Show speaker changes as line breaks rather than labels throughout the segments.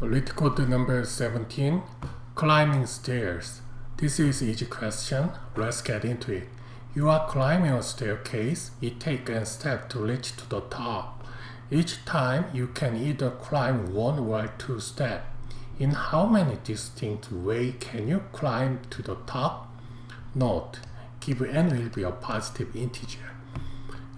Lead code number 17, climbing stairs. This is easy question. Let's get into it. You are climbing a staircase. You take a step to reach to the top. Each time you can either climb one or two steps. In how many distinct ways can you climb to the top? Note, give n will be a positive integer.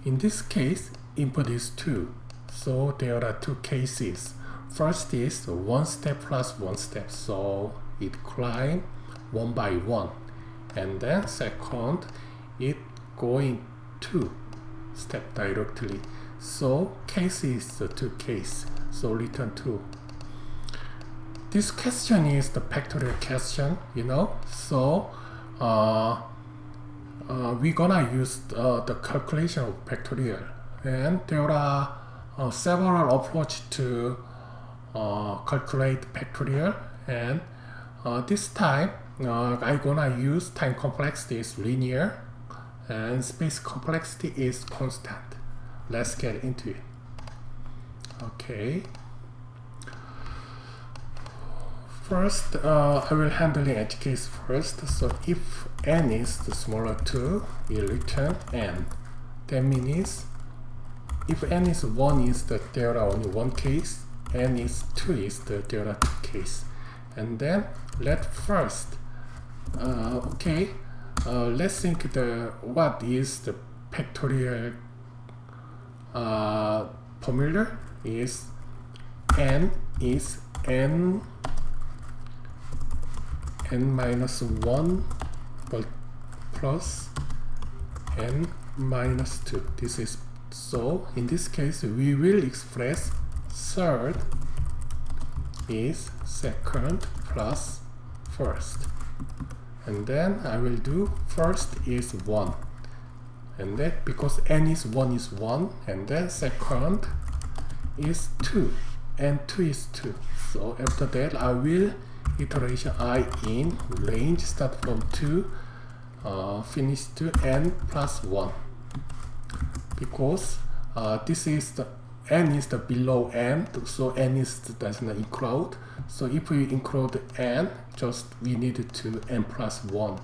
In this case, input is 2. So there are two cases. First is one step plus one step, so it climb one by one. And then second, it going two step directly. So case is the two case, so return 2. This question is the factorial question, so we're gonna use the calculation of factorial, and there are several approaches to calculate factorial, and this time I'm gonna use time complexity is linear and space complexity is constant. Let's get into it. Okay. First, I will handle the edge case first. So if n is the smaller 2, you return n. That means if n is 1 is that there are only one case, n is 2 is that there are two cases. And then let's first, let's think what is the factorial formula is n is n minus 1 plus n minus 2. This is so in this case we will express third is second plus first, and then I will do first is 1, and that because n is 1 is 1, and then second is 2 and 2 is 2. So after that I will iteration I in range start from 2 finish to n plus 1, because this is the n is the below n, so n is does not include. So if we include n, just we need to n plus 1.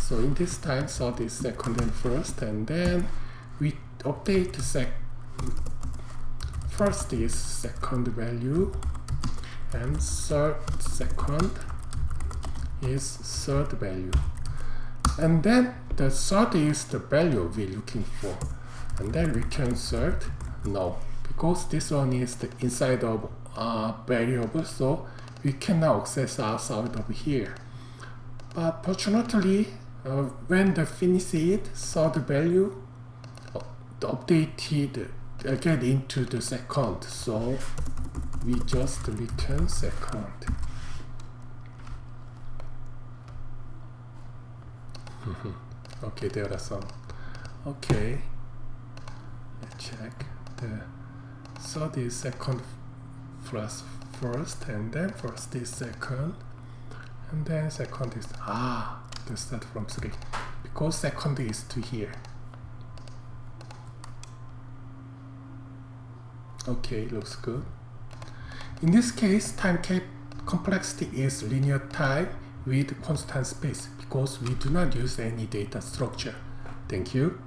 So in this time, third is second and first, and then we update first is second value, and second is third value, and then the third is the value we're looking for, and then return third. No, because this one is the inside of variable, so we cannot access outside of here. But fortunately, when the finish it, third value the updated get into the second, so we just return second. Okay, there are some. Okay, let's check. The third is second plus first, and then first is second, and then second is the start from 3, because second is to here. Okay, looks good. In this case, time complexity is linear time with constant space, because we do not use any data structure. Thank you.